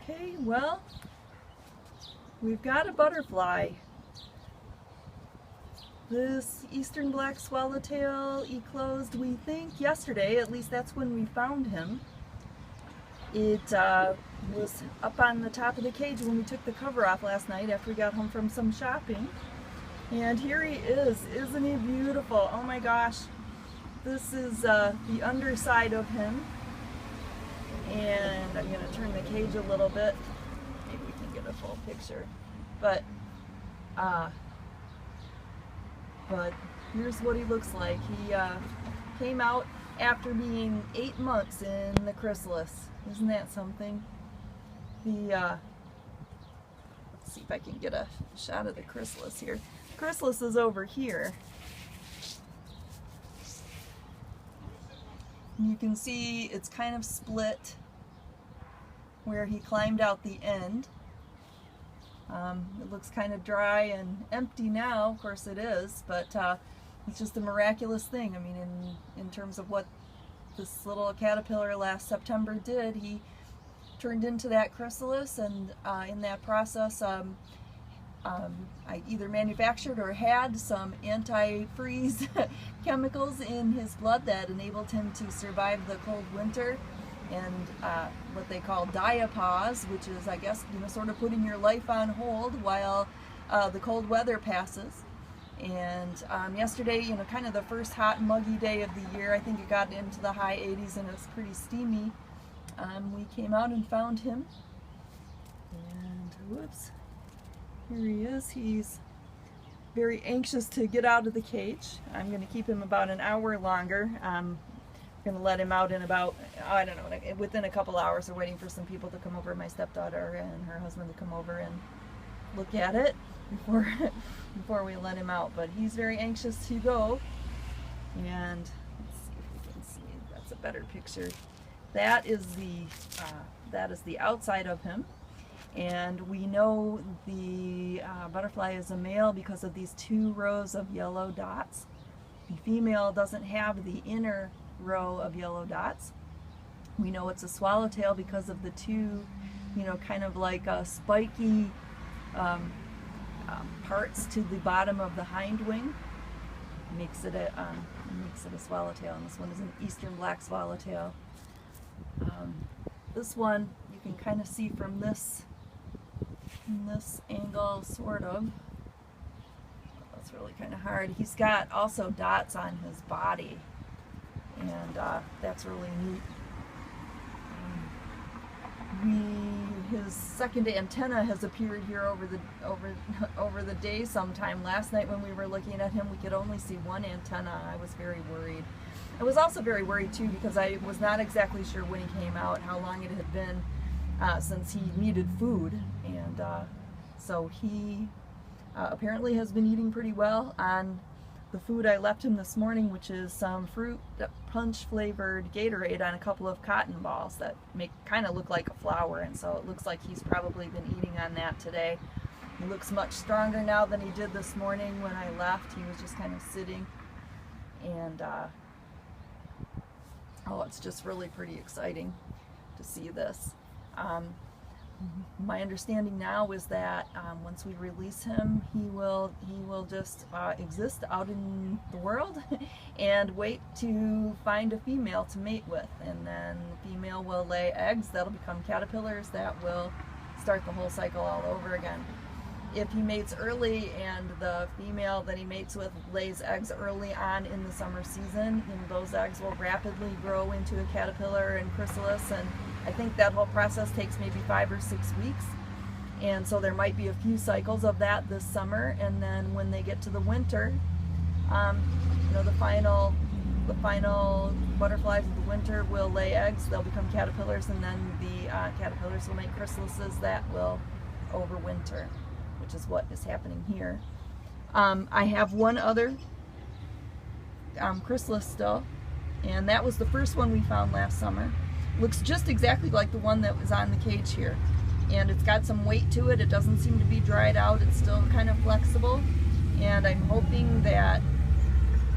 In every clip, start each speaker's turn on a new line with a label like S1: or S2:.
S1: Okay, well, we've got a butterfly. This eastern black swallowtail eclosed, we think, yesterday. At least that's when we found him. It was up on the top of the cage when we took the cover off last night after we got home from some shopping. And here he is. Isn't he beautiful? Oh my gosh. This is the underside of him. And I'm going to turn the cage a little bit. Maybe we can get a full picture. But here's what he looks like. He came out after being 8 months in the chrysalis. Isn't that something? Let's see if I can get a shot of the chrysalis here. The chrysalis is over here. You can see it's kind of split where he climbed out the end. It looks kind of dry and empty now, of course it is, but it's just a miraculous thing. I mean, in terms of what this little caterpillar last September did, he turned into that chrysalis, and in that process I either manufactured or had some anti-freeze chemicals in his blood that enabled him to survive the cold winter, and what they call diapause, which is, I guess, sort of putting your life on hold while the cold weather passes. And yesterday, kind of the first hot muggy day of the year, I think it got into the high 80s and it was pretty steamy. We came out and found him, and whoops, here he is. He's very anxious to get out of the cage. I'm going to keep him about an hour longer. I'm going to let him out in about, I don't know, within a couple hours. We're waiting for some people to come over, my stepdaughter and her husband to come over and look at it before we let him out. But he's very anxious to go. And let's see if we can see. That's a better picture. That is the outside of him. And we know the butterfly is a male because of these 2 rows of yellow dots. The female doesn't have the inner row of yellow dots. We know it's a swallowtail because of the 2, kind of like spiky parts to the bottom of the hind wing. Makes it a swallowtail, and this one is an eastern black swallowtail. This one you can kind of see from this angle, sort of. That's really kind of hard. He's got also dots on his body, and that's really neat. His second antenna has appeared here over the day sometime. Last night when we were looking at him, we could only see 1 antenna. I was very worried. I was also very worried too because I was not exactly sure when he came out, how long it had been since he needed food, and so he apparently has been eating pretty well on the food I left him this morning, which is some fruit punch flavored Gatorade on a couple of cotton balls that kind of look like a flower, and so it looks like he's probably been eating on that today. He looks much stronger now than he did this morning when I left. He was just kind of sitting, and oh, it's just really pretty exciting to see this. My understanding now is that once we release him, he will just exist out in the world and wait to find a female to mate with, and then the female will lay eggs that'll become caterpillars that will start the whole cycle all over again. If he mates early and the female that he mates with lays eggs early on in the summer season, those eggs will rapidly grow into a caterpillar and chrysalis, and I think that whole process takes maybe 5 or 6 weeks. And so there might be a few cycles of that this summer, and then when they get to the winter, the final butterflies of the winter will lay eggs, they'll become caterpillars, and then the caterpillars will make chrysalises that will overwinter, which is what is happening here. I have one other chrysalis still, and that was the first one we found last summer. Looks just exactly like the one that was on the cage here, and it's got some weight to it. It doesn't seem to be dried out. It's still kind of flexible, and I'm hoping that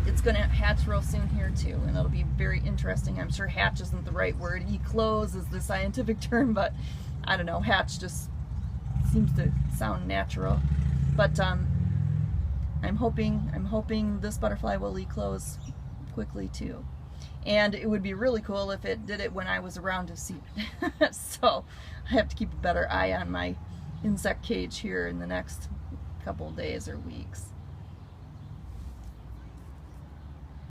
S1: it's going to hatch real soon here too, and it'll be very interesting. I'm sure hatch isn't the right word. Eclose is the scientific term, but I don't know, hatch just seems to sound natural. But I'm hoping this butterfly will eclose quickly too. And it would be really cool if it did it when I was around to see it. So I have to keep a better eye on my insect cage here in the next couple days or weeks.